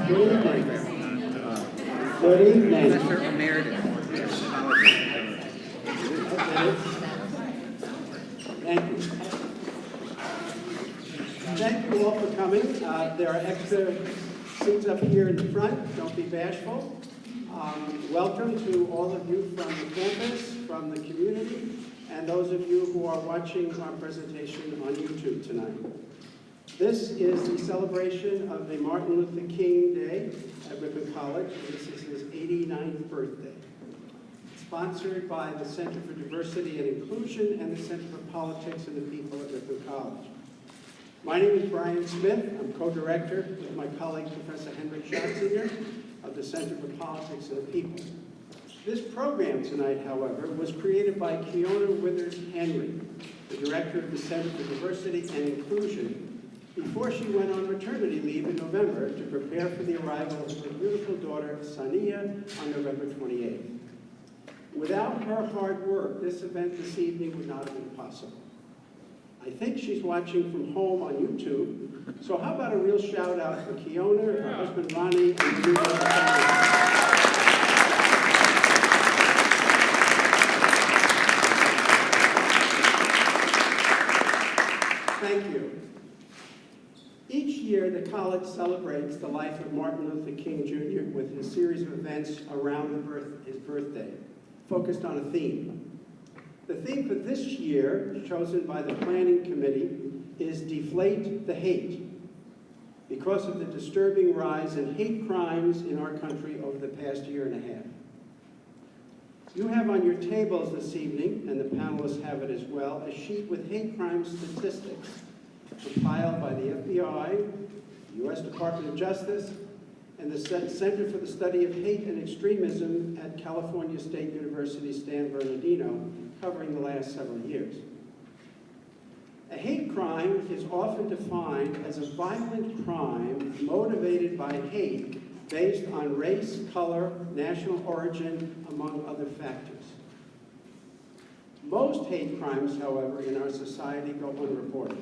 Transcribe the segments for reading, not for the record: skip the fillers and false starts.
Good evening. Good evening. Professor Emeritus. Thank you. Thank you all for coming. There are extra seats up here in the front. Don't be bashful. Welcome to all of you from the campus, from the community, and those of you who are watching our presentation on YouTube tonight. This is the celebration of the Martin Luther King Day at Ripon College. This is his 89th birthday. Sponsored by the Center for Diversity and Inclusion and the Center for Politics and the People at Ripon College. My name is Brian Smith. I'm co-director with my colleague, Professor Henrik Schatzinger of the Center for Politics and the People. This program tonight, however, was created by Keona Withers Henry, the director of the Center for Diversity and Inclusion, before she went on maternity leave in November to prepare for the arrival of her beautiful daughter, Sania, on November 28th. Without her hard work, this event this evening would not have been possible. I think she's watching from home on YouTube, so how about a real shout out for Keona, her husband Ronnie, and the new family. Thank you. Each year, the college celebrates the life of Martin Luther King Jr. with a series of events around his birthday, focused on a theme. The theme for this year, chosen by the planning committee, is Deflate the Hate, because of the disturbing rise in hate crimes in our country over the past year and a half. You have on your tables this evening, and the panelists have it as well, a sheet with hate crime statistics compiled by the FBI, the U.S. Department of Justice, and the Center for the Study of Hate and Extremism at California State University San Bernardino, covering the last several years. A hate crime is often defined as a violent crime motivated by hate based on race, color, national origin, among other factors. Most hate crimes, however, in our society go unreported.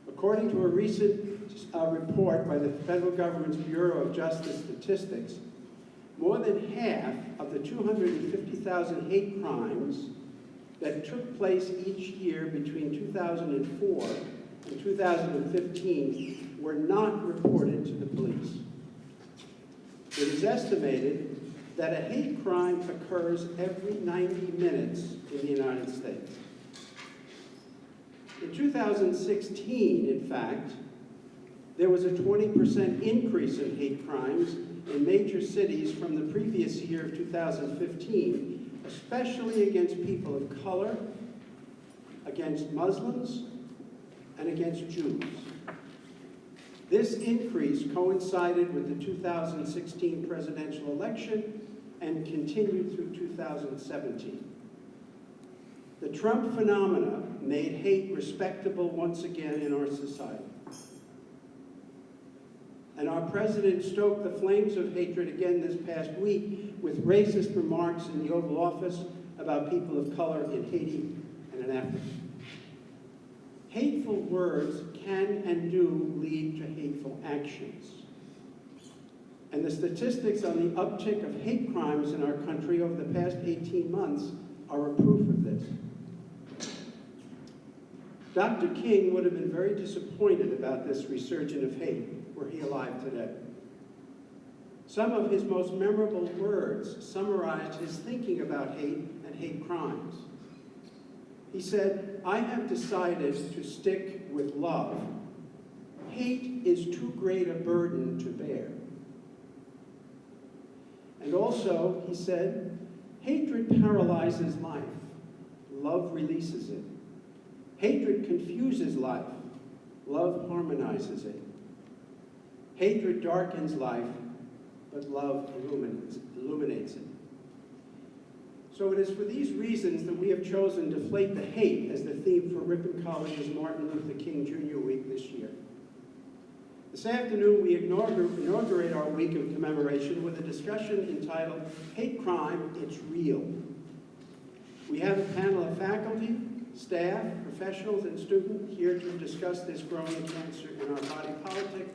According to a recent report by the federal government's Bureau of Justice Statistics, more than half of the 250,000 hate crimes that took place each year between 2004 and 2015 were not reported to the police. It is estimated that a hate crime occurs every 90 minutes in the United States. In 2016, in fact, there was a 20% increase in hate crimes in major cities from the previous year of 2015, especially against people of color, against Muslims, and against Jews. This increase coincided with the 2016 presidential election and continued through 2017. The Trump phenomena made hate respectable once again in our society. And our president stoked the flames of hatred again this past week with racist remarks in the Oval Office about people of color in Haiti and in Africa. Hateful words can and do lead to hateful actions. And the statistics on the uptick of hate crimes in our country over the past 18 months are a proof of this. Dr. King would have been very disappointed about this resurgence of hate were he alive today. Some of his most memorable words summarized his thinking about hate and hate crimes. He said, "I have decided to stick with love. Hate is too great a burden to bear." And also, he said, "Hatred paralyzes life. Love releases it. Hatred confuses life. Love harmonizes it. Hatred darkens life, but love illuminates it." So it is for these reasons that we have chosen Deflate the Hate as the theme for Ripon College's Martin Luther King Jr. Week this year. This afternoon, we inaugurate our week of commemoration with a discussion entitled Hate Crime, It's Real. We have a panel of faculty, staff, professionals, and students here to discuss this growing cancer in our body politic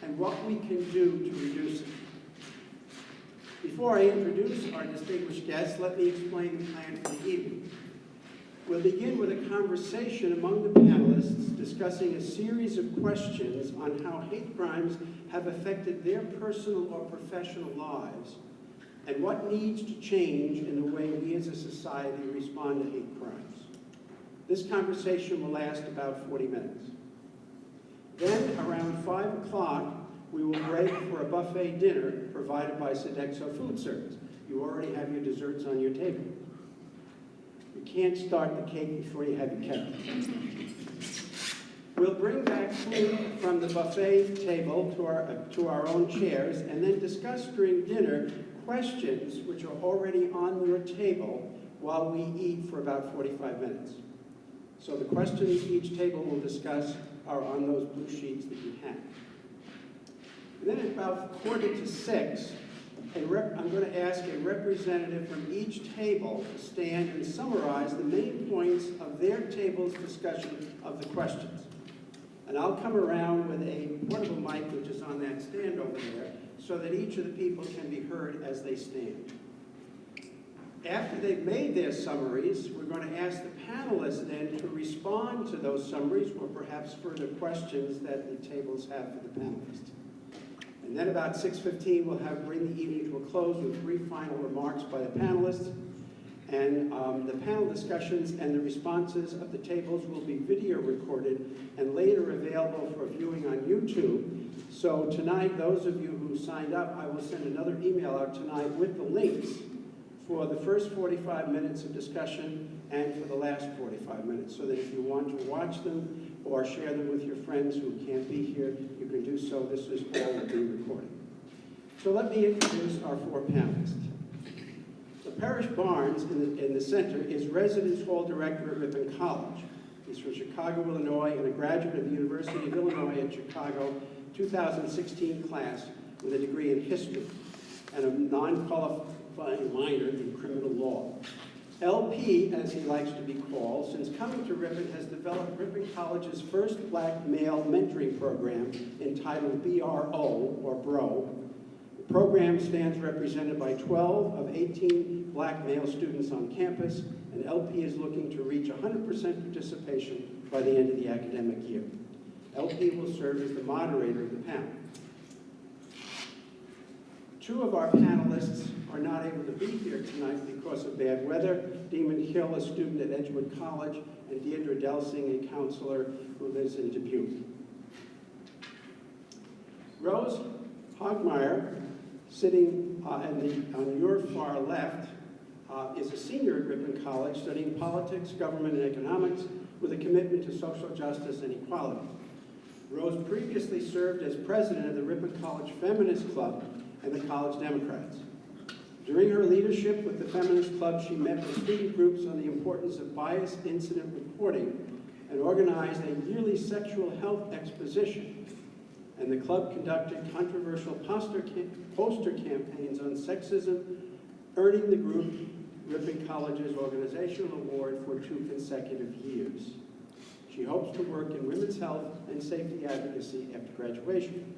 and what we can do to reduce it. Before I introduce our distinguished guests, let me explain the plan for the evening. We'll begin with a conversation among the panelists discussing a series of questions on how hate crimes have affected their personal or professional lives and what needs to change in the way we as a society respond to hate crimes. This conversation will last about 40 minutes. Then, around 5 o'clock, we will break for a buffet dinner provided by Sodexo Food Service. You already have your desserts on your table. You can't start the cake before you have your kettle. We'll bring back food from the buffet table to our own chairs and then discuss during dinner questions which are already on your table while we eat for about 45 minutes. So the questions each table will discuss are on those blue sheets that you have. And then at about 5:45, I'm going to ask a representative from each table to stand and summarize the main points of their table's discussion of the questions. And I'll come around with a portable mic, which is on that stand over there, so that each of the people can be heard as they stand. After they've made their summaries, we're going to ask the panelists then to respond to those summaries or perhaps further questions that the tables have for the panelists. And then about 6:15, we'll bring the evening to a close with brief final remarks by the panelists. And the panel discussions and the responses of the tables will be video recorded and later available for viewing on YouTube. So tonight, those of you who signed up, I will send another email out tonight with the links for the first 45 minutes of discussion and for the last 45 minutes, so that if you want to watch them or share them with your friends who can't be here, you can do so. This is all being recorded. So let me introduce our four panelists. So Parrish Barnes in the center is Residence Hall Director at Ripon College. He's from Chicago, Illinois, and a graduate of the University of Illinois at Chicago, 2016 class with a degree in history and a non-qualifying minor in criminal law. LP, as he likes to be called, since coming to Ripon, has developed Ripon College's first black male mentoring program entitled BRO, or BRO. The program stands represented by 12 of 18 black male students on campus, and LP is looking to reach 100% participation by the end of the academic year. LP will serve as the moderator of the panel. Two of our panelists are not able to be here tonight because of bad weather. Damon Hill, a student at Edgewood College, and Deidre Delsing, a counselor who lives in Dubuque. Rose Hogmeyer, sitting on your far left, is a senior at Ripon College studying politics, government, and economics with a commitment to social justice and equality. Rose previously served as president of the Ripon College Feminist Club and the College Democrats. During her leadership with the Feminist Club, she met with student groups on the importance of bias incident reporting and organized a yearly sexual health exposition. And the club conducted controversial poster campaigns on sexism, earning the group Ripon College's Organizational Award for 2 consecutive years. She hopes to work in women's health and safety advocacy after graduation.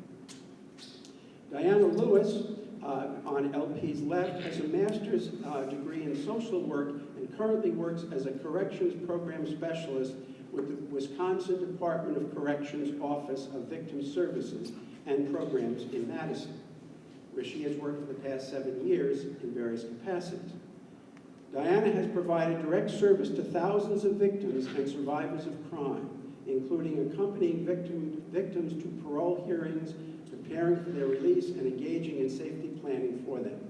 Diana Lewis, on LP's left, has a master's degree in social work and currently works as a corrections program specialist with the Wisconsin Department of Corrections Office of Victim Services and Programs in Madison, where she has worked for the past 7 years in various capacities. Diana has provided direct service to thousands of victims and survivors of crime, including accompanying victims to parole hearings, preparing for their release, and engaging in safety planning for them.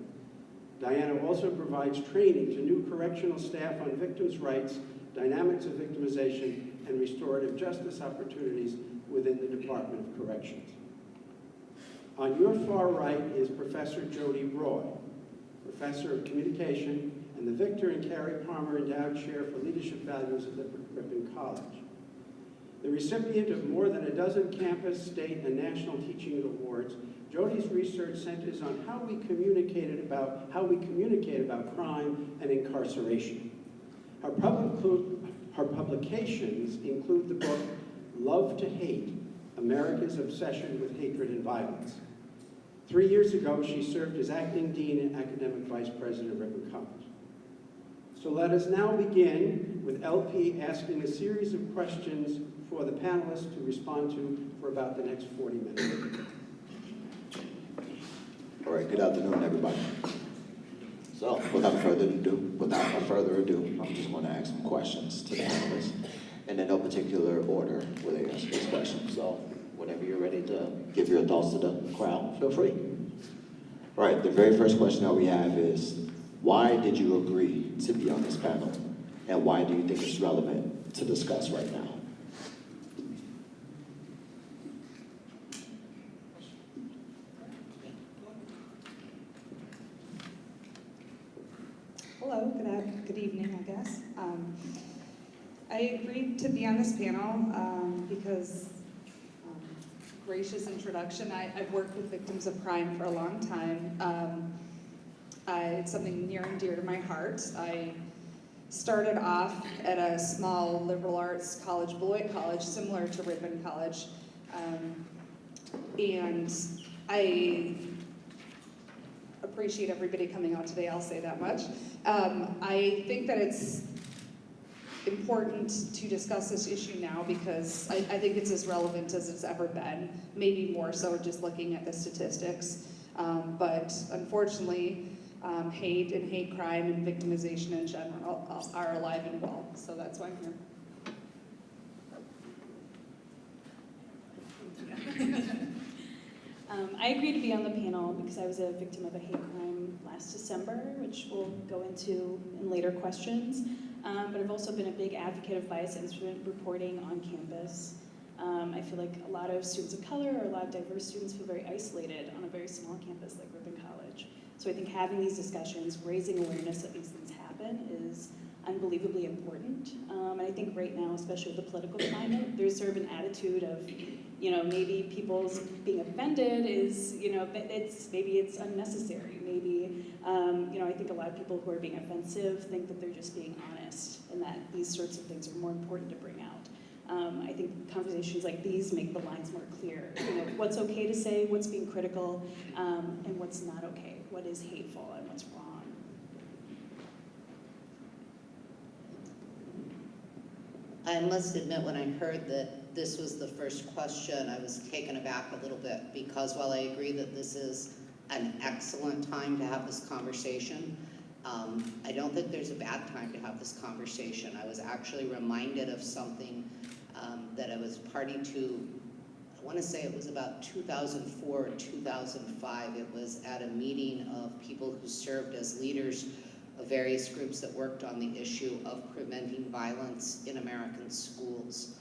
Diana also provides training to new correctional staff on victims' rights, dynamics of victimization, and restorative justice opportunities within the Department of Corrections. On your far right is Professor Jody Roy, Professor of Communication and the Victor and Carrie Palmer Endowed Chair for Leadership Values at Ripon College. The recipient of more than a dozen campus, state, and national teaching awards, Jody's research centers on how we communicate about crime and incarceration. Her publications include the book Love to Hate, A America's Obsession with Hatred and Violence. 3 years ago, she served as acting dean and academic vice president of Ripon College. So let us now begin with LP asking a series of questions for the panelists to respond to for about the next 40 minutes. All right, good afternoon, everybody. So, without further ado, I'm just going to ask some questions to the panelists, and in no particular order where they answer these questions. So, whenever you're ready to give your thoughts to the crowd, feel free. All right, the very first question that we have is, why did you agree to be on this panel, and why do you think it's relevant to discuss right now? Hello, good evening, I guess. I agreed to be on this panel because, gracious introduction, I've worked with victims of crime for a long time. It's something near and dear to my heart. I started off at a small liberal arts college, Beloit College, similar to Ripon College, and I appreciate everybody coming out today, I'll say that much. I think that it's important to discuss this issue now because I think it's as relevant as it's ever been, maybe more so just looking at the statistics. But unfortunately, hate and hate crime and victimization in general are alive and well, so that's why I'm here. I agreed to be on the panel because I was a victim of a hate crime last December, which we'll go into in later questions. But I've also been a big advocate of bias incident reporting on campus. I feel like a lot of students of color or a lot of diverse students feel very isolated on a very small campus like Ripon College. So I think having these discussions, raising awareness that these things happen is unbelievably important. And I think right now, especially with the political climate, there's sort of an attitude of, maybe people's being offended is, maybe it's unnecessary. Maybe, I think a lot of people who are being offensive think that they're just being honest and that these sorts of things are more important to bring out. I think conversations like these make the lines more clear. What's okay to say, what's being critical, and what's not okay, what is hateful and what's wrong. I must admit, when I heard that this was the first question, I was taken aback a little bit because while I agree that this is an excellent time to have this conversation, I don't think there's a bad time to have this conversation. I was actually reminded of something that I was party to, I want to say it was about 2004 or 2005. It was at a meeting of people who served as leaders of various groups that worked on the issue of preventing violence in American schools.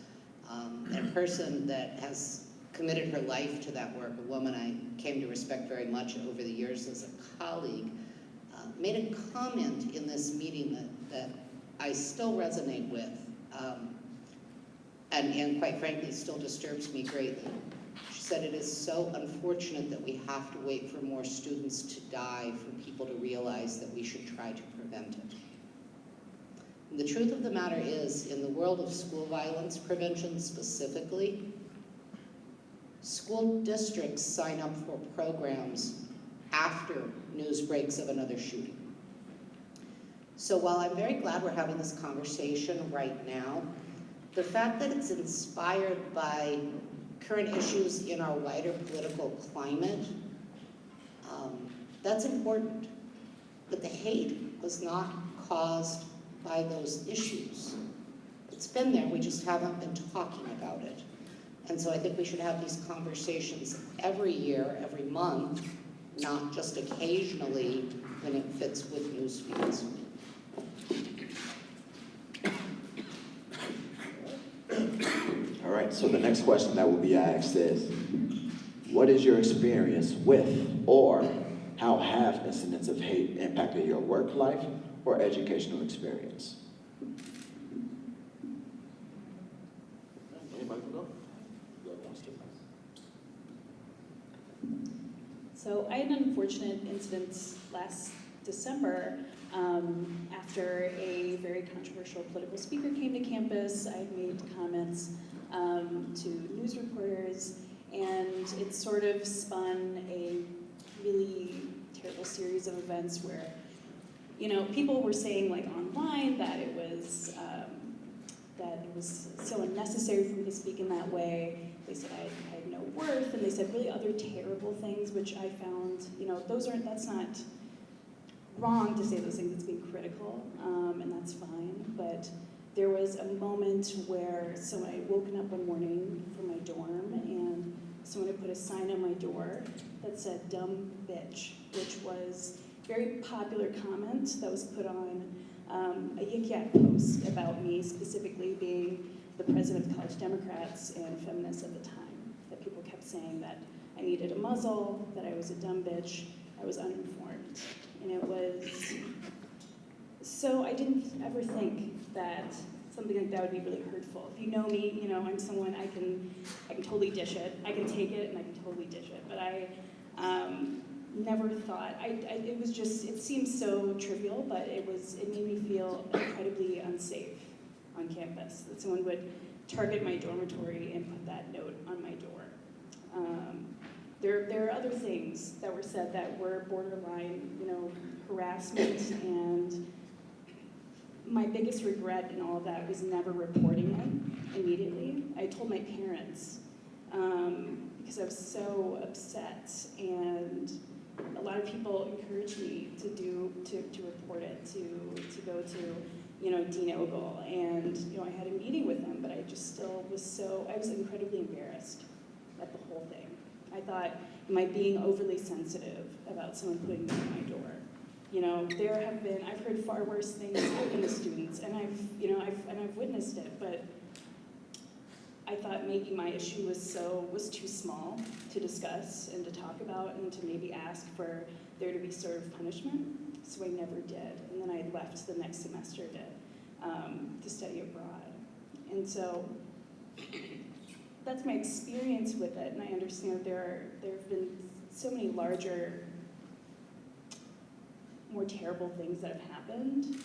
And a person that has committed her life to that work, a woman I came to respect very much over the years as a colleague, made a comment in this meeting that I still resonate with, and quite frankly still disturbs me greatly. She said, "It is so unfortunate that we have to wait for more students to die for people to realize that we should try to prevent it." And the truth of the matter is, in the world of school violence prevention specifically, school districts sign up for programs after news breaks of another shooting. So while I'm very glad we're having this conversation right now, the fact that it's inspired by current issues in our wider political climate, that's important. But the hate was not caused by those issues. It's been there, we just haven't been talking about it. And so I think we should have these conversations every year, every month, not just occasionally when it fits with news feeds. All right, so the next question that will be asked is, what is your experience with, or how have incidents of hate impacted your work life or educational experience? Anybody can go? So I had an unfortunate incident last December after a very controversial political speaker came to campus. I had made comments to news reporters, and it sort of spun a really terrible series of events where, people were saying like online that it was so unnecessary for me to speak in that way. They said I had no worth, and they said really other terrible things, which I found, that's not wrong to say those things. It's being critical, and that's fine. But there was a moment where someone had woken up one morning from my dorm, and someone had put a sign on my door that said "dumb bitch," which was a very popular comment that was put on a Yik Yak post about me specifically being the president of the College Democrats and feminist at the time. That people kept saying that I needed a muzzle, that I was a dumb bitch, I was uninformed. And it was, so I didn't ever think that something like that would be really hurtful. If you know me, I'm someone I can totally dish it. I can take it and I can totally dish it. But I never thought, it seems so trivial, but it made me feel incredibly unsafe on campus, that someone would target my dormitory and put that note on my door. There are other things that were said that were borderline, harassment, and my biggest regret in all of that was never reporting it immediately. I told my parents because I was so upset, and a lot of people encouraged me to report it, to go to Dean Ogle, and I had a meeting with him, but I just still was I was incredibly embarrassed at the whole thing. I thought, am I being overly sensitive about someone putting that on my door? I've heard far worse things happen to students, and I've witnessed it, but I thought maybe my issue was too small to discuss and to talk about and to maybe ask for there to be sort of punishment, so I never did. And then I left the next semester to study abroad. And so that's my experience with it, and I understand there have been so many larger, more terrible things that have happened.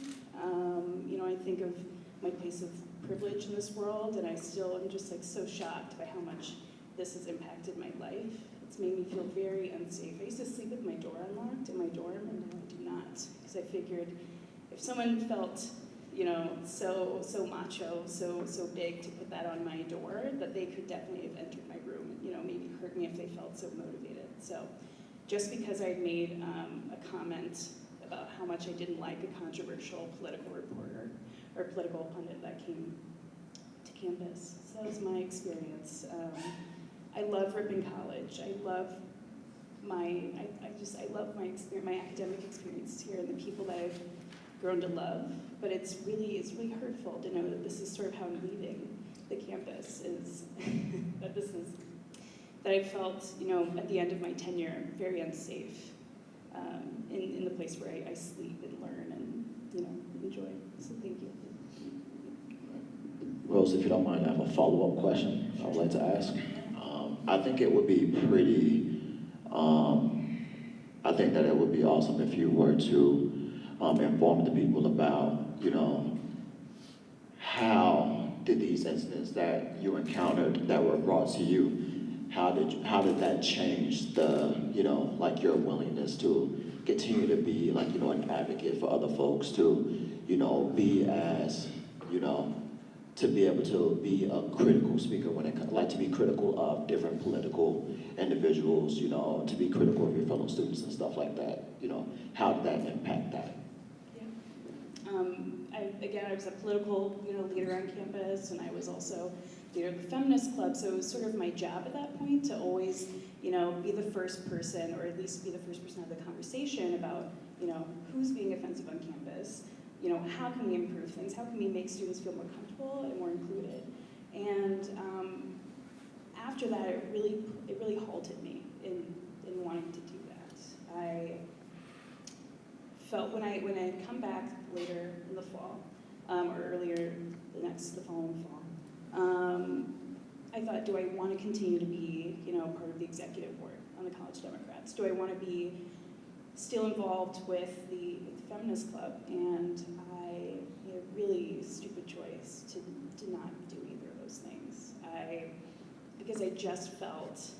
I think of my place of privilege in this world, and I still am just so shocked by how much this has impacted my life. It's made me feel very unsafe. I used to sleep with my door unlocked in my dorm, and now I do not, because I figured if someone felt, so macho, so big to put that on my door, that they could definitely have entered my room and, maybe hurt me if they felt so motivated. So just because I made a comment about how much I didn't like a controversial political reporter or political pundit that came to campus. So that was my experience. I love Ripon College. I love my academic experience here and the people that I've grown to love. But it's really hurtful to know that this is sort of how I'm leaving the campus, is that I felt, at the end of my tenure, very unsafe in the place where I sleep and learn and, enjoy. So thank you. Rose, if you don't mind, I have a follow-up question I would like to ask. I think it would be I think that it would be awesome if you were to inform the people about, how did these incidents that you encountered that were brought to you, how did that change your willingness to continue to be an advocate for other folks, to, be as, to be able to be a critical speaker when it comes, to be critical of different political individuals, to be critical of your fellow students and stuff like that, how did that impact that? I was a political, leader on campus, and I was also leader of the feminist club, so it was sort of my job at that point to always, be the first person, or at least be the first person to have the conversation about, who's being offensive on campus, how can we improve things, how can we make students feel more comfortable and more included. And after that, it really halted me in wanting to do that. I felt when I come back later in the fall, or earlier the following fall, I thought, do I want to continue to be, part of the executive board on the College Democrats? Do I want to be still involved with the feminist club? And I made a really stupid choice to not do either of those things. I because I just felt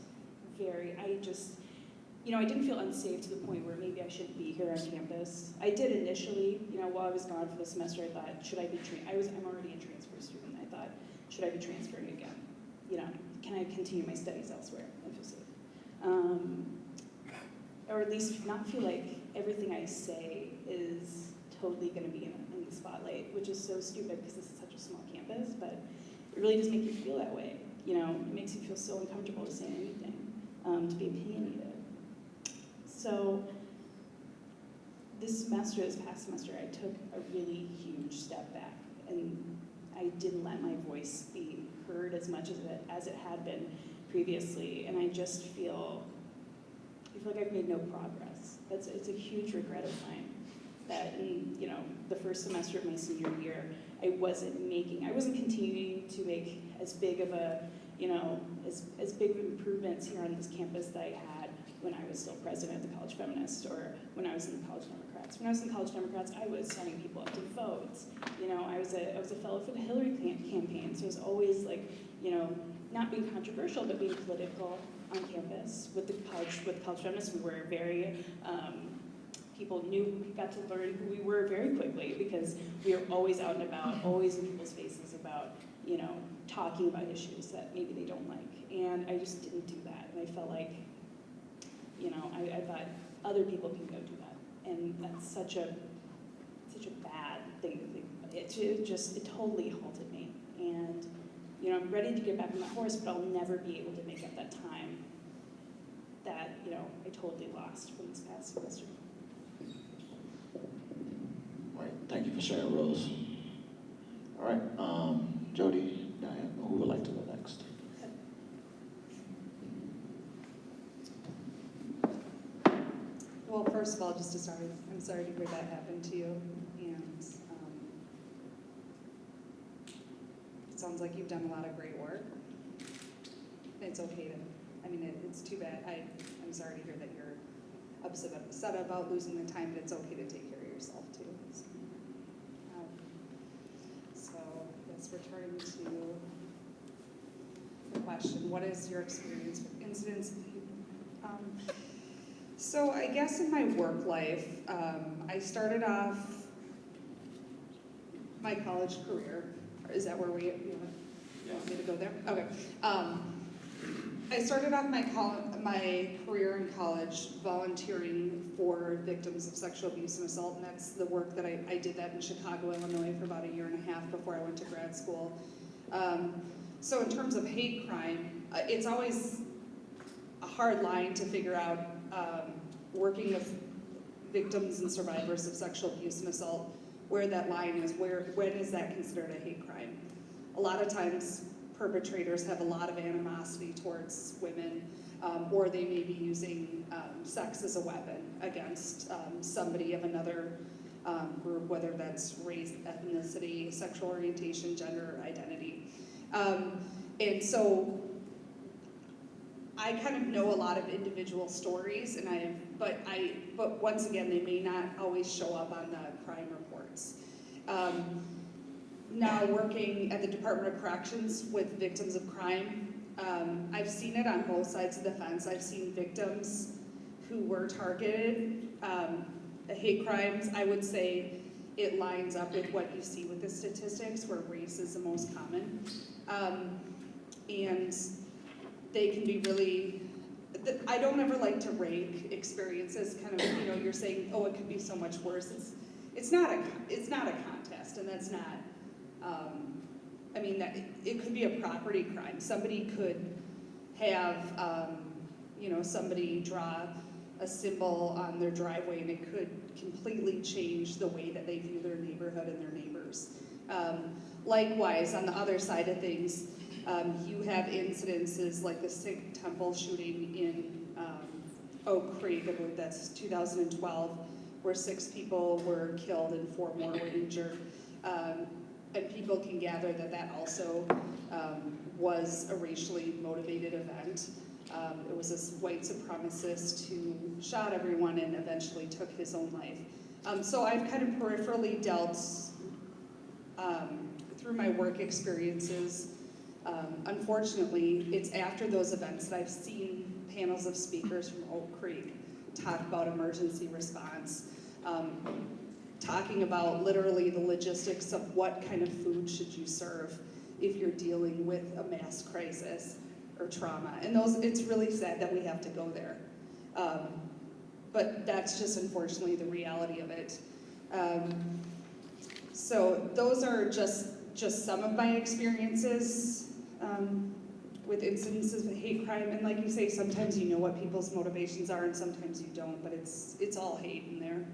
I didn't feel unsafe to the point where maybe I shouldn't be here on campus. I did initially, while I was gone for the semester, I thought, should I be, I'm already a transfer student. I thought, should I be transferring again? Can I continue my studies elsewhere and feel safe? Or at least not feel like everything I say is totally going to be in the spotlight, which is so stupid because this is such a small campus, but it really does make you feel that way. It makes you feel so uncomfortable to say anything, to be opinionated. So this past semester, I took a really huge step back, and I didn't let my voice be heard as much as it had been previously, and I just feel like I've made no progress. It's a huge regret of mine that in the first semester of my senior year, I wasn't continuing to make as big of as big of improvements here on this campus that I had when I was still president of the College Feminists, or when I was in the College Democrats. When I was in the College Democrats, I was signing people up to vote. I was a fellow for the Hillary campaign, so it was always not being controversial, but being political on campus. With the College Feminists, we were very, people got to learn who we were very quickly, because we were always out and about, always in people's faces about, talking about issues that maybe they don't like. And I just didn't do that. And I felt like, I thought other people can go do that. And that's such a bad thing to think about. It totally halted me. And, I'm ready to get back on my horse, but I'll never be able to make up that time that, I totally lost from this past semester. Right, thank you for sharing, Rose. All right, Jody, Diane, who would like to go next? Well, first of all, just to start, I'm sorry to hear that happened to you, and it sounds like you've done a lot of great work. It's okay it's too bad. I'm sorry to hear that you're upset about losing the time, but it's okay to take care of yourself too. So let's return to the question: what is your experience with incidents? So I guess in my work life, I started off my college career. Is that where you want me to go there? Okay. I started off my career in college volunteering for victims of sexual abuse and assault, and that's the work that I did that in Chicago, Illinois for about 1.5 years before I went to grad school. So in terms of hate crime, it's always a hard line to figure out, working with victims and survivors of sexual abuse and assault, where that line is, when is that considered a hate crime? A lot of times perpetrators have a lot of animosity towards women, or they may be using sex as a weapon against somebody of another group, whether that's race, ethnicity, sexual orientation, gender, identity. And so I kind of know a lot of individual stories, but once again, they may not always show up on the crime reports. Now working at the Department of Corrections with victims of crime, I've seen it on both sides of the fence. I've seen victims who were targeted, hate crimes. I would say it lines up with what you see with the statistics, where race is the most common. And they can be really, I don't ever like to rank experiences, kind of, you're saying, oh, it could be so much worse. It's not a contest, and that's not, it could be a property crime. Somebody could have, somebody draw a symbol on their driveway, and it could completely change the way that they view their neighborhood and their neighbors. Likewise, on the other side of things, you have incidences like the Sikh temple shooting in Oak Creek, I believe that's 2012, where 6 people were killed and 4 more were injured. And people can gather that also was a racially motivated event. It was this white supremacist who shot everyone and eventually took his own life. So I've kind of peripherally dealt, through my work experiences, Unfortunately, it's after those events that I've seen panels of speakers from Oak Creek talk about emergency response, talking about literally the logistics of what kind of food should you serve if you're dealing with a mass crisis or trauma. And it's really sad that we have to go there. But that's just unfortunately the reality of it. So those are just some of my experiences with incidences of hate crime. And like you say, sometimes you know what people's motivations are and sometimes you don't, but it's all hate in there.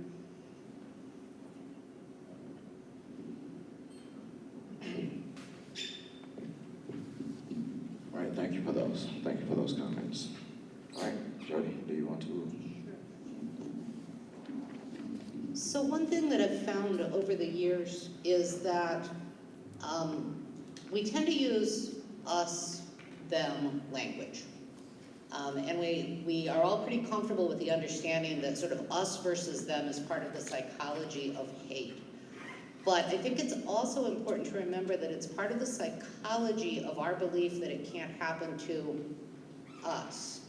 All right, thank you for those. Thank you for those comments. All right, Jody, do you want to? So one thing that I've found over the years is that we tend to use us, them language. And we are all pretty comfortable with the understanding that sort of us versus them is part of the psychology of hate. But I think it's also important to remember that it's part of the psychology of our belief that it can't happen to us.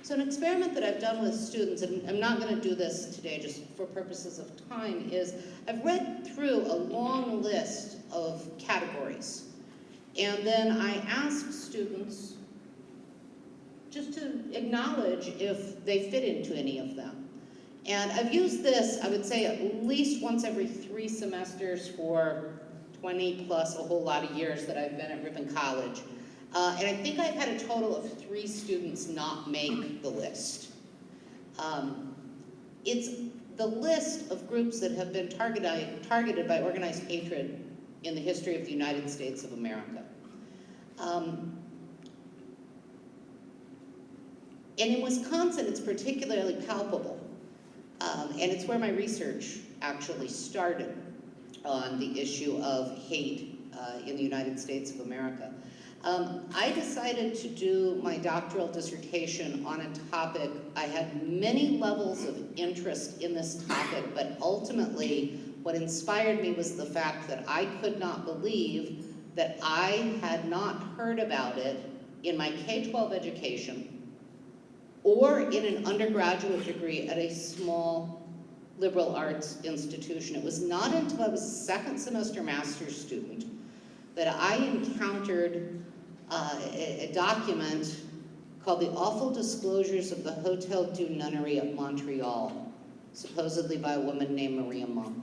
So an experiment that I've done with students, and I'm not going to do this today just for purposes of time, is I've read through a long list of categories. And then I asked students just to acknowledge if they fit into any of them. And I've used this, I would say, at least once every 3 semesters for 20 plus a whole lot of years that I've been at Ripon College. And I think I've had a total of 3 students not make the list. It's the list of groups that have been targeted by organized hatred in the history of the United States of America. And in Wisconsin, it's particularly palpable. And it's where my research actually started on the issue of hate in the United States of America. I decided to do my doctoral dissertation on a topic. I had many levels of interest in this topic, but ultimately what inspired me was the fact that I could not believe that I had not heard about it in my K-12 education or in an undergraduate degree at a small liberal arts institution. It was not until I was a second semester master's student that I encountered a document called The Awful Disclosures of the Hotel du Nunnery of Montreal, supposedly by a woman named Maria Monk.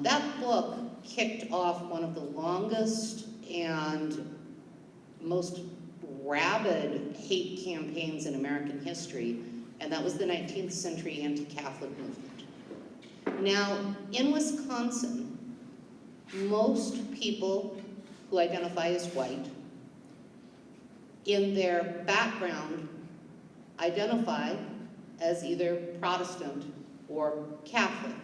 That book kicked off one of the longest and most rabid hate campaigns in American history, and that was the 19th century anti-Catholic movement. Now, in Wisconsin, most people who identify as white, in their background, identify as either Protestant or Catholic.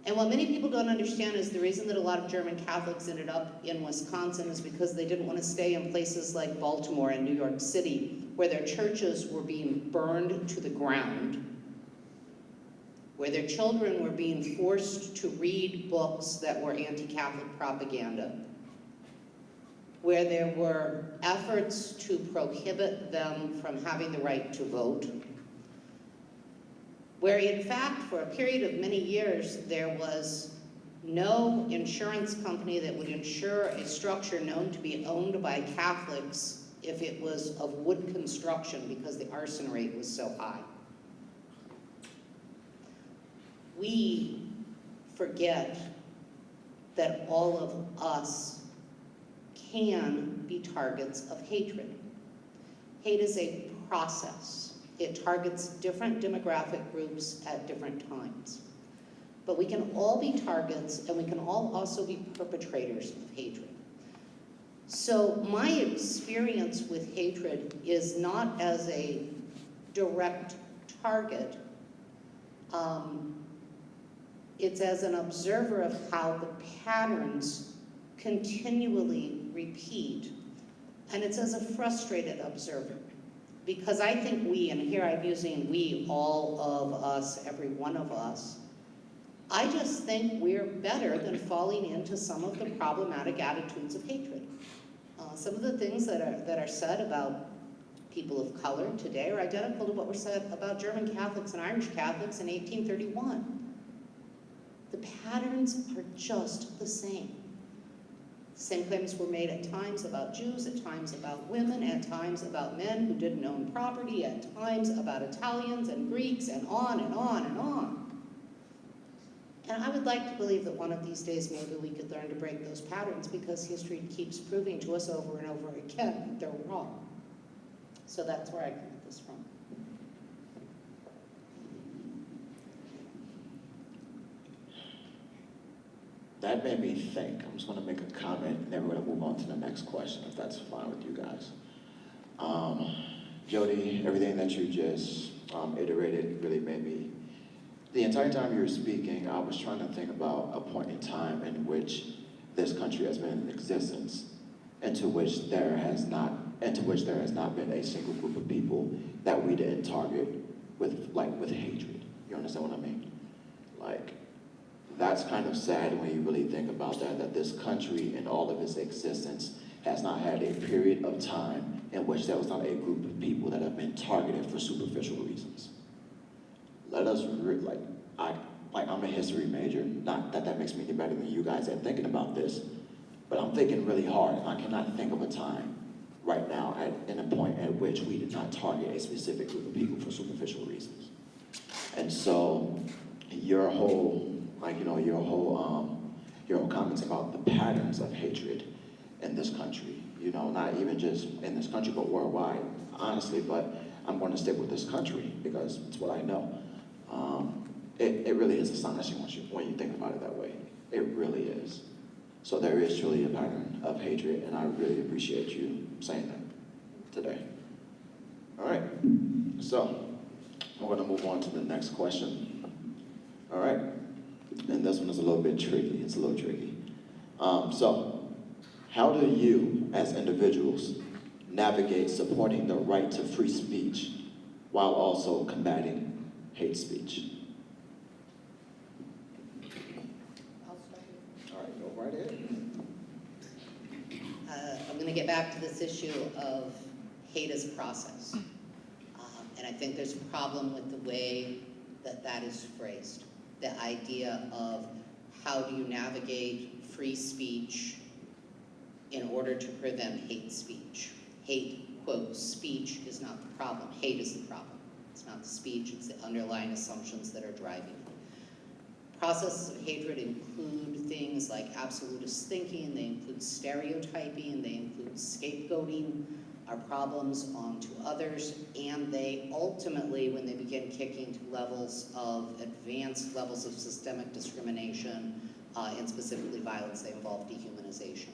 And what many people don't understand is the reason that a lot of German Catholics ended up in Wisconsin is because they didn't want to stay in places like Baltimore and New York City, where their churches were being burned to the ground, where their children were being forced to read books that were anti-Catholic propaganda, where there were efforts to prohibit them from having the right to vote, where in fact, for a period of many years, there was no insurance company that would insure a structure known to be owned by Catholics if it was of wood construction because the arson rate was so high. We forget that all of us can be targets of hatred. Hate is a process. It targets different demographic groups at different times. But we can all be targets, and we can all also be perpetrators of hatred. So my experience with hatred is not as a direct target. It's as an observer of how the patterns continually repeat, and it's as a frustrated observer. Because I think we, and here I'm using we, all of us, every one of us, I just think we're better than falling into some of the problematic attitudes of hatred. Some of the things that are said about people of color today are identical to what were said about German Catholics and Irish Catholics in 1831. The patterns are just the same. Same claims were made at times about Jews, at times about women, at times about men who didn't own property, at times about Italians and Greeks, and on and on and on. And I would like to believe that one of these days maybe we could learn to break those patterns, because history keeps proving to us over and over again that they're wrong. So that's where I come at this from. That made me think. I'm just going to make a comment, and then we're going to move on to the next question, if that's fine with you guys. Jody, everything that you just iterated really made me. The entire time you were speaking, I was trying to think about a point in time in which this country has been in existence, and to which there has not been a single group of people that we didn't target with hatred. You understand what I mean? Like, that's kind of sad when you really think about that this country in all of its existence has not had a period of time in which there was not a group of people that have been targeted for superficial reasons. Let us, I'm a history major, not that that makes me any better than you guys at thinking about this, but I'm thinking really hard, and I cannot think of a time right now in a point at which we did not target a specific group of people for superficial reasons. And so your whole comments about the patterns of hatred in this country, not even just in this country, but worldwide, honestly, but I'm going to stick with this country because it's what I know. It really is astonishing when you think about it that way. It really is. So there is truly a pattern of hatred, and I really appreciate you saying that today. All right, so we're going to move on to the next question. All right, and this one is a little bit tricky. It's a little tricky. So how do you, as individuals, navigate supporting the right to free speech while also combating hate speech? All right, go right ahead. I'm going to get back to this issue of hate as a process. And I think there's a problem with the way that is phrased. The idea of how do you navigate free speech in order to prevent hate speech. Hate, quote, speech is not the problem. Hate is the problem. It's not the speech, it's the underlying assumptions that are driving it. Processes of hatred include things like absolutist thinking, they include stereotyping, they include scapegoating our problems onto others, and they ultimately, when they begin kicking to levels of advanced levels of systemic discrimination, and specifically violence, they involve dehumanization.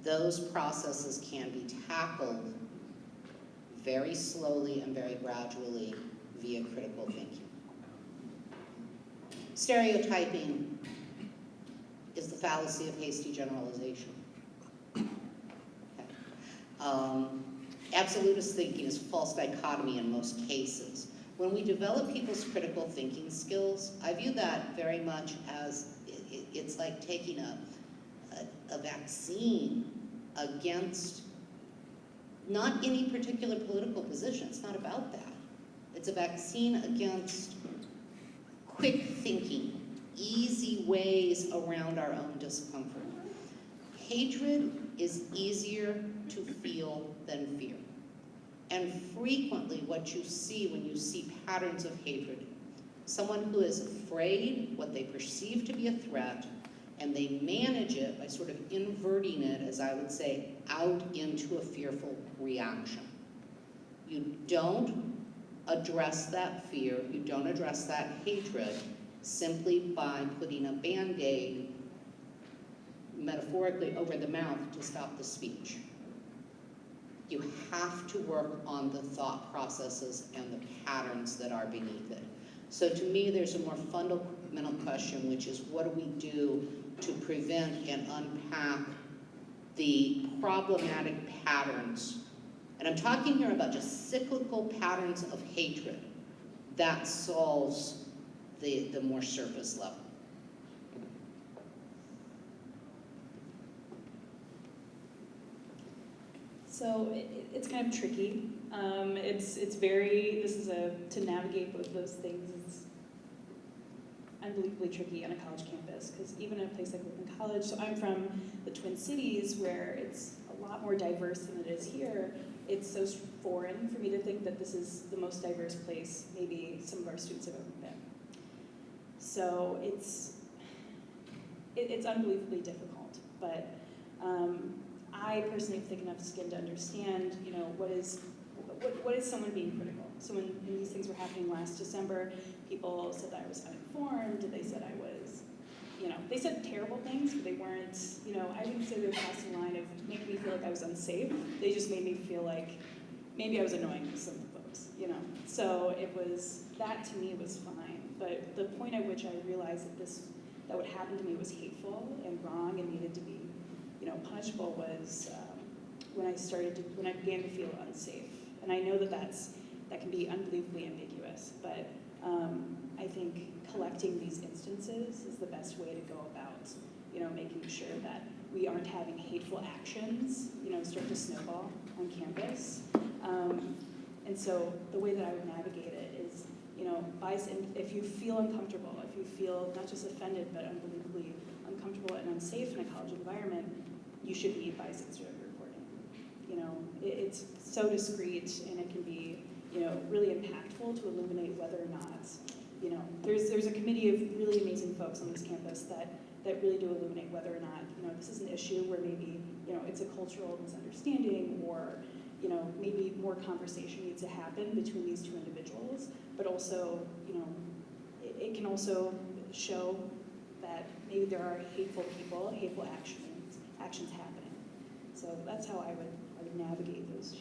Those processes can be tackled very slowly and very gradually via critical thinking. Stereotyping is the fallacy of hasty generalization. Absolutist thinking is false dichotomy in most cases. When we develop people's critical thinking skills, I view that very much as it's like taking a vaccine against not any particular political position. It's not about that. It's a vaccine against quick thinking, easy ways around our own discomfort. Hatred is easier to feel than fear. And frequently what you see when you see patterns of hatred, someone who is afraid, what they perceive to be a threat, and they manage it by sort of inverting it, as I would say, out into a fearful reaction. You don't address that fear, you don't address that hatred simply by putting a Band-Aid, metaphorically, over the mouth to stop the speech. You have to work on the thought processes and the patterns that are beneath it. So to me, there's a more fundamental question, which is what do we do to prevent and unpack the problematic patterns? And I'm talking here about just cyclical patterns of hatred. That solves the more surface level. So it's kind of tricky. To navigate both of those things is unbelievably tricky on a college campus, because even in a place like Ripon College, so I'm from the Twin Cities where it's a lot more diverse than it is here. It's so foreign for me to think that this is the most diverse place maybe some of our students have ever been. So it's unbelievably difficult, but I personally have thick enough skin to understand, what is someone being critical. So when these things were happening last December, people said that I was uninformed, they said I was, they said terrible things, but they weren't, I wouldn't say they were crossing the line of making me feel like I was unsafe. They just made me feel like maybe I was annoying to some folks, So that to me was fine. But the point at which I realized that what happened to me was hateful and wrong and needed to be, punishable was when I began to feel unsafe. And I know that can be unbelievably ambiguous, but I think collecting these instances is the best way to go about, making sure that we aren't having hateful actions, start to snowball on campus. And so the way that I would navigate it is, bias, if you feel uncomfortable, if you feel not just offended, but unbelievably uncomfortable and unsafe in a college environment, you should be bias incident reporting. It's so discreet, and it can be, really impactful to illuminate whether or not, there's a committee of really amazing folks on this campus that really do illuminate whether or not, this is an issue where maybe, it's a cultural misunderstanding, or, maybe more conversation needs to happen between these two individuals, but also, it can also show that maybe there are hateful people, hateful actions happening. So that's how I would navigate those two.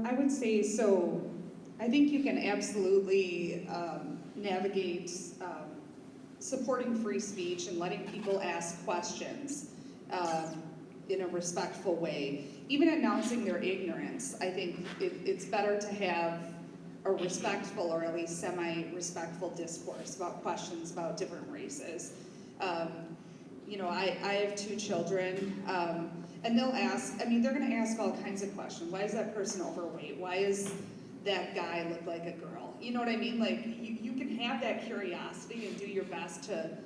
I would say, so I think you can absolutely navigate supporting free speech and letting people ask questions in a respectful way. Even announcing their ignorance, I think it's better to have a respectful, or at least semi-respectful discourse about questions about different races. I have 2 children, and they'll ask, they're gonna ask all kinds of questions. Why is that person overweight? Why is that guy look like a girl? You know what I mean? Like, you can have that curiosity and do your best to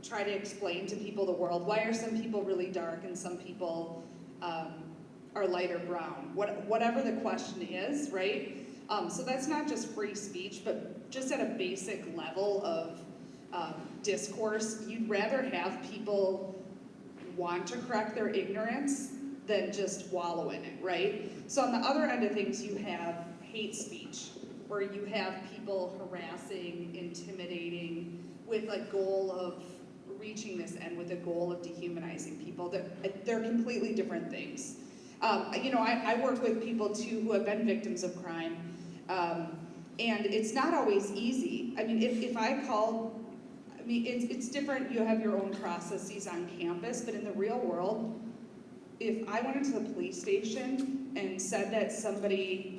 try to explain to people the world. Why are some people really dark and some people are lighter brown? Whatever the question is, right? So that's not just free speech, but just at a basic level of discourse, you'd rather have people want to correct their ignorance than just wallow in it, right? So on the other end of things, you have hate speech, where you have people harassing, intimidating, with a goal of reaching this end, with a goal of dehumanizing people. They're completely different things. I work with people too who have been victims of crime, and it's not always easy. If I call, it's different. You have your own processes on campus, but in the real world, if I went into the police station and said that somebody,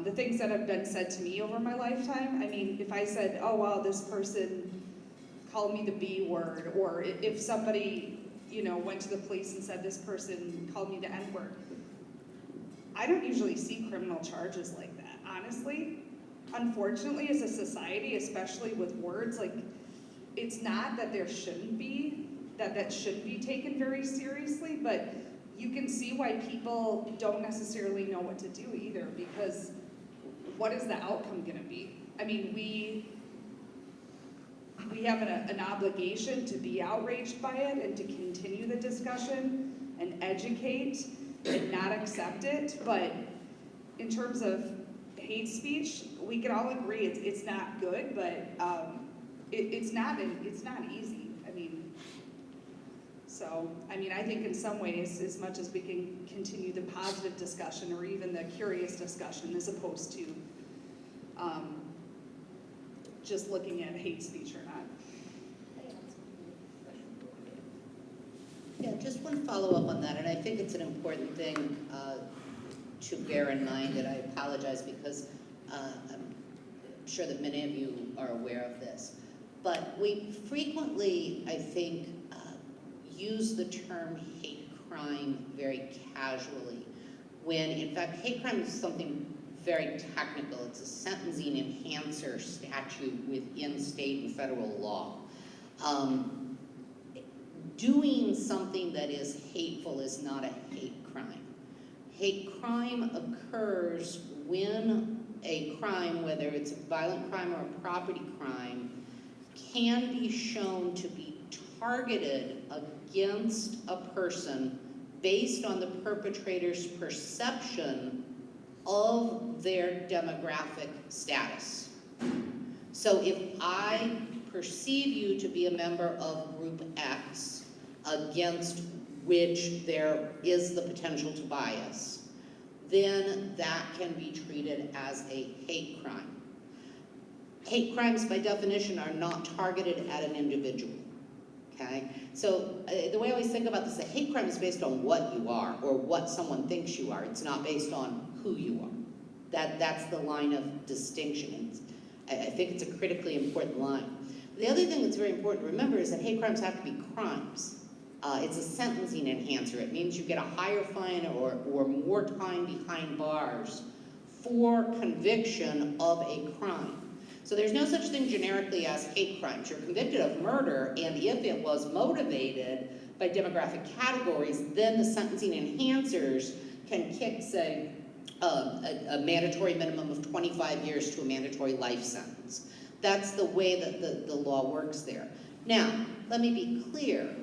the things that have been said to me over my lifetime, if I said, oh wow, this person called me the B word, or if somebody, went to the police and said this person called me the N word, I don't usually see criminal charges like that, honestly. Unfortunately, as a society, especially with words, it's not that there shouldn't be, that shouldn't be taken very seriously, but you can see why people don't necessarily know what to do either, because what is the outcome gonna be? We have an obligation to be outraged by it and to continue the discussion and educate and not accept it, but in terms of hate speech, we can all agree it's not good, but it's not easy. I think in some ways, as much as we can continue the positive discussion or even the curious discussion, as opposed to just looking at hate speech or not. Yeah, just one follow-up on that, and I think it's an important thing to bear in mind, and I apologize because I'm sure that many of you are aware of this. but we frequently, I think, use the term hate crime very casually, when in fact hate crime is something very technical. It's a sentencing enhancer statute within state and federal law. Doing something that is hateful is not a hate crime. Hate crime occurs when a crime, whether it's a violent crime or a property crime, can be shown to be targeted against a person based on the perpetrator's perception of their demographic status. So if I perceive you to be a member of group X against which there is the potential to bias, then that can be treated as a hate crime. Hate crimes, by definition, are not targeted at an individual, okay? So the way I always think about this, a hate crime is based on what you are or what someone thinks you are. It's not based on who you are. That's the line of distinction. I think it's a critically important line. The other thing that's very important to remember is that hate crimes have to be crimes. It's a sentencing enhancer. It means you get a higher fine or more time behind bars for conviction of a crime. So there's no such thing generically as hate crimes. You're convicted of murder, and if it was motivated by demographic categories, then the sentencing enhancers can kick, say, a mandatory minimum of 25 years to a mandatory life sentence. That's the way that the law works there. Now, let me be clear.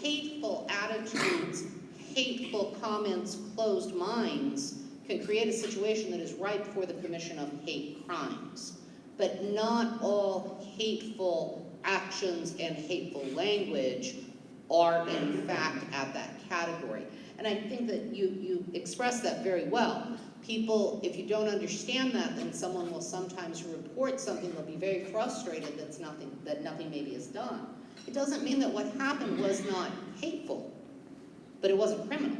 Hateful attitudes, hateful comments, closed minds can create a situation that is ripe for the commission of hate crimes. But not all hateful actions and hateful language are in fact at that category. And I think that you expressed that very well. People, if you don't understand that, then someone will sometimes report something, they'll be very frustrated that nothing maybe is done. It doesn't mean that what happened was not hateful, but it wasn't criminal.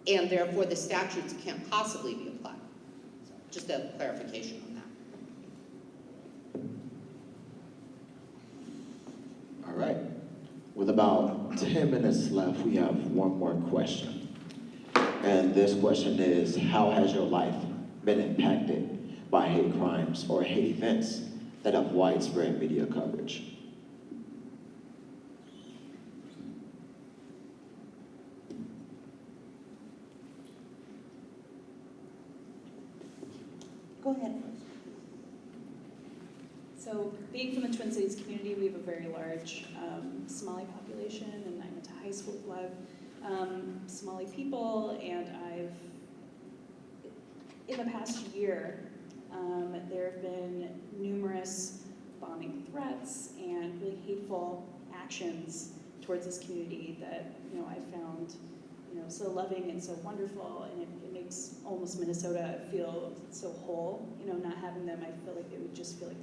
And therefore the statutes can't possibly be applied. So just a clarification on that. All right. With about 10 minutes left, we have one more question. And this question is, how has your life been impacted by hate crimes or hate events that have widespread media coverage? Go ahead. So being from the Twin Cities community, we have a very large Somali population, and I went to high school with a lot of Somali people, and in the past year, there have been numerous bombing threats and really hateful actions towards this community that, I found, so loving and so wonderful, and it makes almost Minnesota feel so whole, not having them. I feel like it would just feel like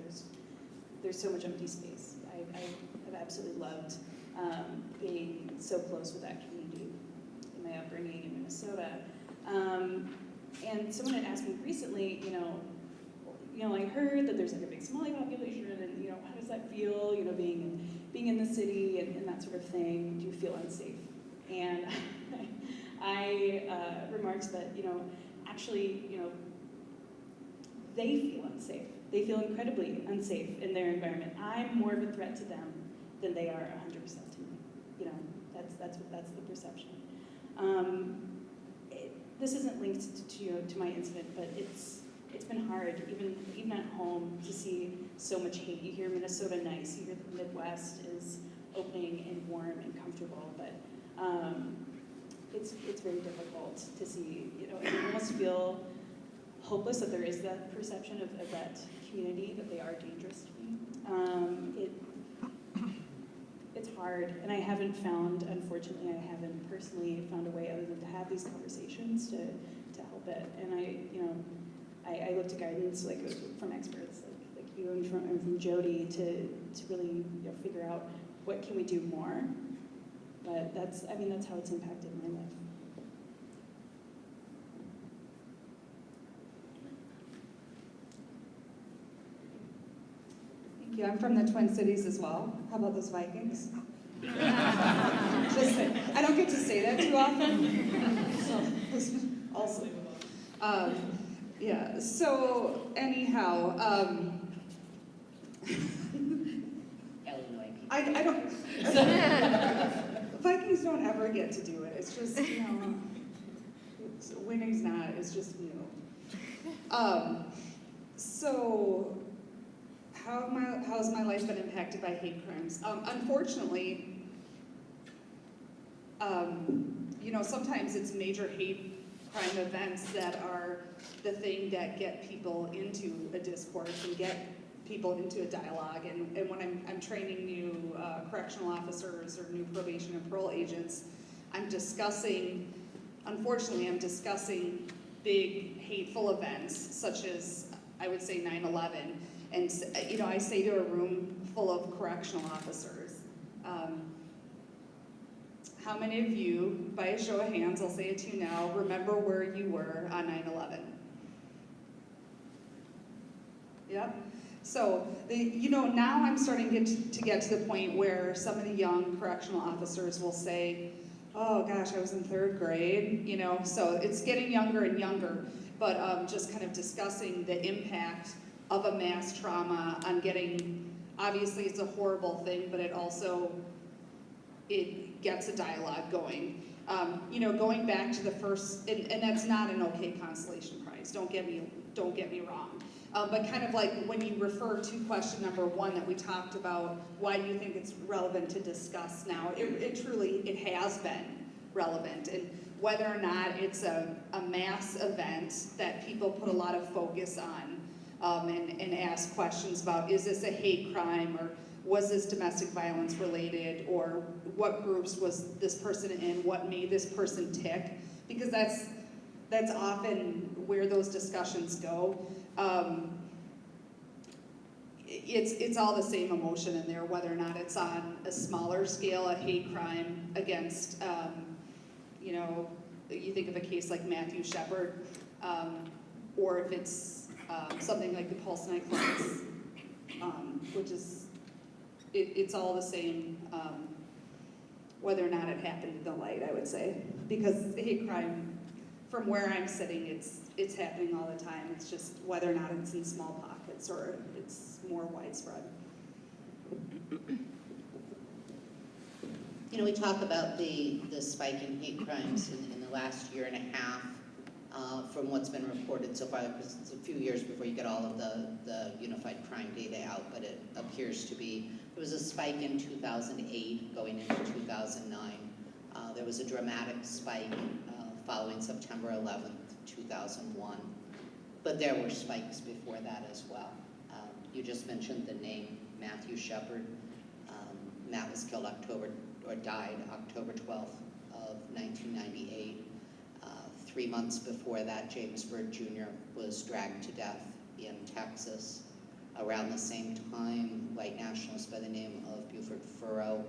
there's so much empty space. I have absolutely loved being so close with that community in my upbringing in Minnesota. And someone had asked me recently, I heard that there's like a big Somali population, and how does that feel, being in the city and that sort of thing? Do you feel unsafe? And I remarked that, actually, they feel unsafe. They feel incredibly unsafe in their environment. I'm more of a threat to them than they are 100% to me. That's the perception. This isn't linked to my incident, but it's been hard, even at home, to see so much hate. You hear Minnesota nice, you hear the Midwest is opening and warm and comfortable, but it's very difficult to see. And you almost feel hopeless that there is that perception of that community, that they are dangerous to me. It's hard, and I haven't found, unfortunately, personally found a way other than to have these conversations to help it. And I look to guidance from experts like you and from Jody to really figure out what can we do more. But that's how it's impacted my life. Thank you. I'm from the Twin Cities as well. How about those Vikings? Just say, I don't get to say that too often. So, also. Yeah, so anyhow, Illinois. I don't, Vikings don't ever get to do it. It's just, winning's not, it's just, So, how has my life been impacted by hate crimes? Unfortunately, sometimes it's major hate crime events that are the thing that get people into a discourse and get people into a dialogue. And when I'm training new correctional officers or new probation and parole agents, unfortunately, I'm discussing big hateful events such as, I would say, 9/11. And, I say to a room full of correctional officers, how many of you, by a show of hands, I'll say it to you now, remember where you were on 9/11? Yep. So, now I'm starting to get to the point where some of the young correctional officers will say, oh gosh, I was in 3rd grade, so it's getting younger and younger, but just kind of discussing the impact of a mass trauma on obviously it's a horrible thing, but it gets a dialogue going. Going back to the first, and that's not an OK Constellation Prize, don't get me wrong. But kind of like when you refer to question number 1 that we talked about, why do you think it's relevant to discuss now? It truly has been relevant, and whether or not it's a mass event that people put a lot of focus on and ask questions about, is this a hate crime, or was this domestic violence related, or what groups was this person in, what made this person tick, because that's often where those discussions go. It's all the same emotion in there, whether or not it's on a smaller scale, a hate crime against, you think of a case like Matthew Shepard, or if it's something like the Pulse nightclubs, which is, it's all the same, whether or not it happened in the light, I would say, because hate crime, from where I'm sitting, it's happening all the time. It's just whether or not it's in small pockets or it's more widespread. We talk about the spike in hate crimes in the last year and a half from what's been reported so far, because it's a few years before you get all of the unified crime data out, but it appears to be. There was a spike in 2008 going into 2009. There was a dramatic spike following September 11th, 2001. But there were spikes before that as well. You just mentioned the name Matthew Shepard. Matt was killed died October 12th of 1998. 3 months before that, James Byrd Jr. was dragged to death in Texas. Around the same time, white nationalists by the name of Buford Furrow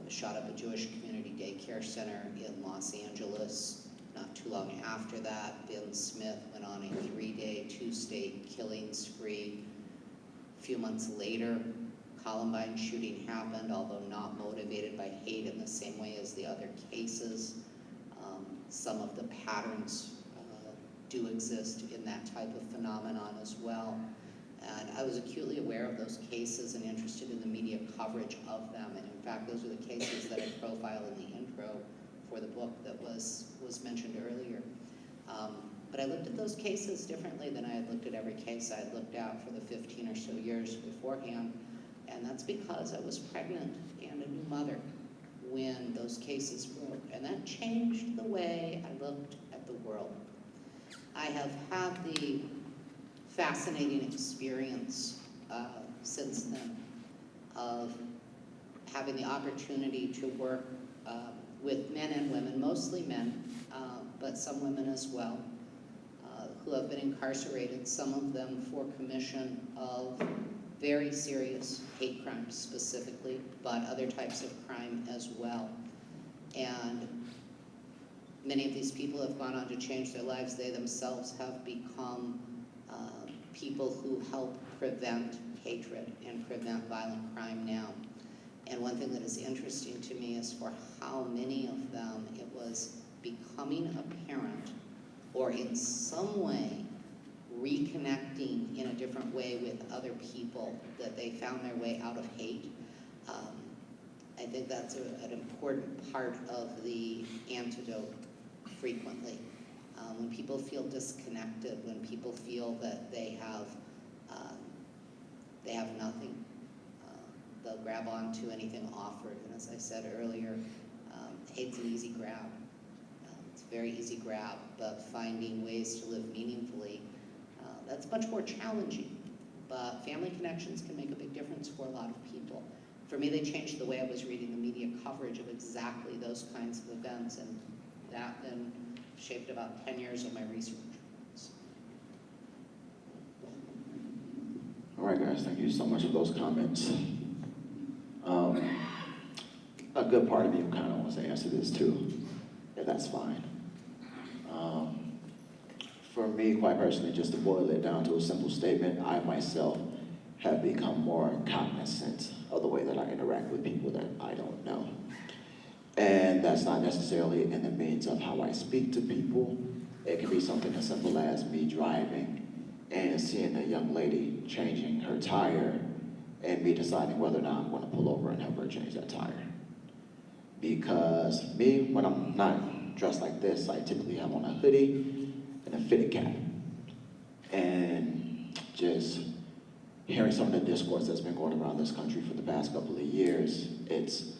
shot up a Jewish community daycare center in Los Angeles. Not too long after that, Vin Smith went on a 3-day, 2-state killing spree. A few months later, Columbine shooting happened, although not motivated by hate in the same way as the other cases. Some of the patterns do exist in that type of phenomenon as well. And I was acutely aware of those cases and interested in the media coverage of them. And in fact, those were the cases that I profiled in the intro for the book that was mentioned earlier. But I looked at those cases differently than I had looked at every case I had looked at for the 15 or so years beforehand. And that's because I was pregnant and a new mother when those cases broke. And that changed the way I looked at the world. I have had the fascinating experience since then of having the opportunity to work with men and women, mostly men, but some women as well, who have been incarcerated, some of them for commission of very serious hate crimes specifically, but other types of crime as well. And many of these people have gone on to change their lives. They themselves have become people who help prevent hatred and prevent violent crime now. And one thing that is interesting to me is for how many of them it was becoming apparent or in some way reconnecting in a different way with other people that they found their way out of hate. I think that's an important part of the antidote frequently. When people feel disconnected, when people feel that they have nothing, they'll grab onto anything offered. And as I said earlier, hate's an easy grab. It's a very easy grab, but finding ways to live meaningfully, that's much more challenging. But family connections can make a big difference for a lot of people. For me, they changed the way I was reading the media coverage of exactly those kinds of events, and that then shaped about 10 years of my research. All right, guys, thank you so much for those comments. A good part of me kind of wants to answer this too, if that's fine. For me, quite personally, just to boil it down to a simple statement, I myself have become more cognizant of the way that I interact with people that I don't know. And that's not necessarily in the means of how I speak to people. It can be something as simple as me driving and seeing a young lady changing her tire and me deciding whether or not I'm going to pull over and help her change that tire. Because me, when I'm not dressed like this, I typically have on a hoodie and a fitted cap. And just hearing some of the discourse that's been going around this country for the past couple of years, it's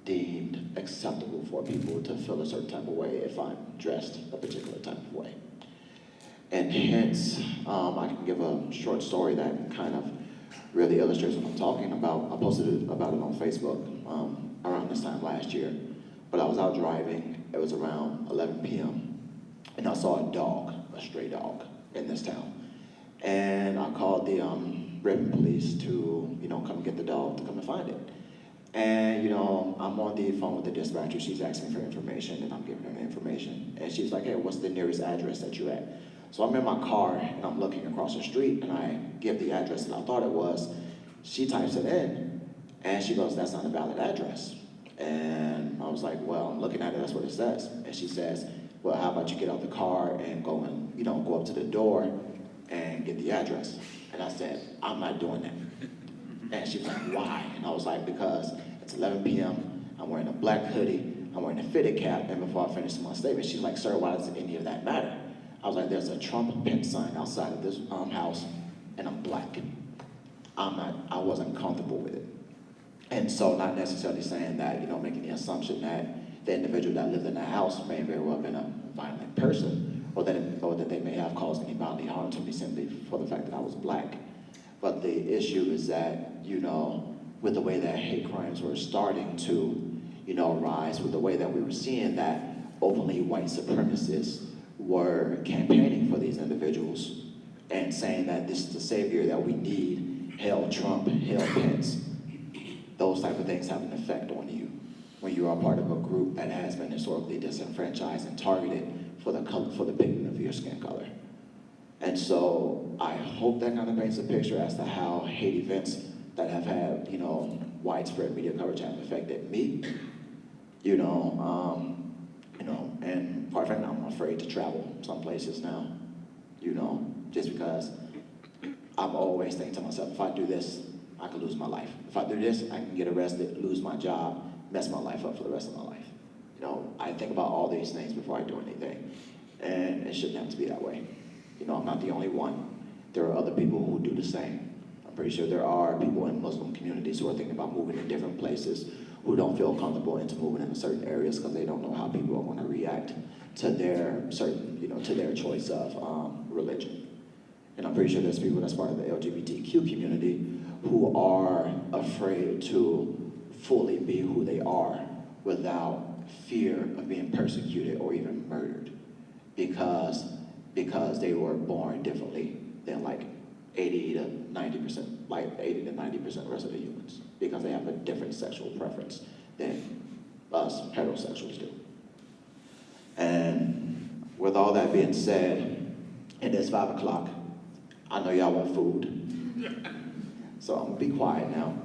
deemed acceptable for people to feel a certain type of way if I'm dressed a particular type of way. And hence, I can give a short story that kind of really illustrates what I'm talking about. I posted about it on Facebook around this time last year. But I was out driving, it was around 11 p.m., and I saw a dog, a stray dog, in this town. And I called the Ripon police to, come get the dog, to come and find it. And, I'm on the phone with the dispatcher. She's asking for information, and I'm giving her the information. And she's like, hey, what's the nearest address that you're at? So I'm in my car, and I'm looking across the street, and I give the address that I thought it was. She types it in, and she goes, that's not a valid address. And I was like, well, I'm looking at it, that's what it says. And she says, well, how about you get out the car and go and, go up to the door and get the address? And I said, I'm not doing that. And she was like, why? And I was like, because it's 11 p.m., I'm wearing a black hoodie, I'm wearing a fitted cap, and before I finished my statement, she's like, sir, why does any of that matter? I was like, there's a Trump Pence sign outside of this house, and I'm black. I wasn't comfortable with it. And so not necessarily saying that, making the assumption that the individual that lived in the house may very well have been a violent person, or that they may have caused any bodily harm to me simply for the fact that I was black. But the issue is that, with the way that hate crimes were starting to, rise, with the way that we were seeing that openly white supremacists were campaigning for these individuals and saying that this is the savior that we need, hail Trump, hail Pence. Those type of things have an effect on you when you are part of a group that has been historically disenfranchised and targeted for the pigment of your skin color. And so I hope that kind of paints a picture as to how hate events that have had, widespread media coverage have affected me, and quite frankly, I'm afraid to travel some places now, just because I'm always thinking to myself, if I do this, I could lose my life. If I do this, I can get arrested, lose my job, mess my life up for the rest of my life. I think about all these things before I do anything, and it shouldn't have to be that way. I'm not the only one. There are other people who do the same. I'm pretty sure there are people in Muslim communities who are thinking about moving to different places, who don't feel comfortable into moving into certain areas because they don't know how people are going to react to their to their choice of religion. And I'm pretty sure there's people that's part of the LGBTQ community who are afraid to fully be who they are without fear of being persecuted or even murdered because they were born differently than like 80 to 90% of the rest of the humans, because they have a different sexual preference than us heterosexuals do. And with all that being said, it is 5 o'clock. I know y'all want food. So I'm gonna be quiet now.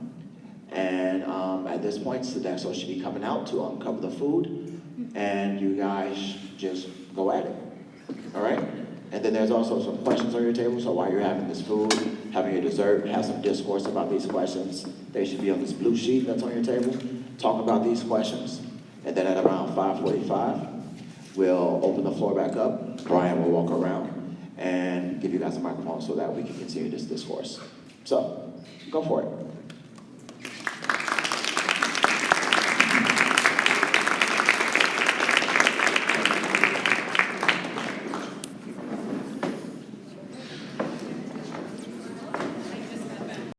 And at this point, Sodexo should be coming out to cover the food, and you guys just go at it, all right? And then there's also some questions on your table, so while you're having this food, having your dessert, have some discourse about these questions. They should be on this blue sheet that's on your table. Talk about these questions. And then at around 5:45, we'll open the floor back up. Brian will walk around and give you guys a microphone so that we can continue this discourse. So, go for it.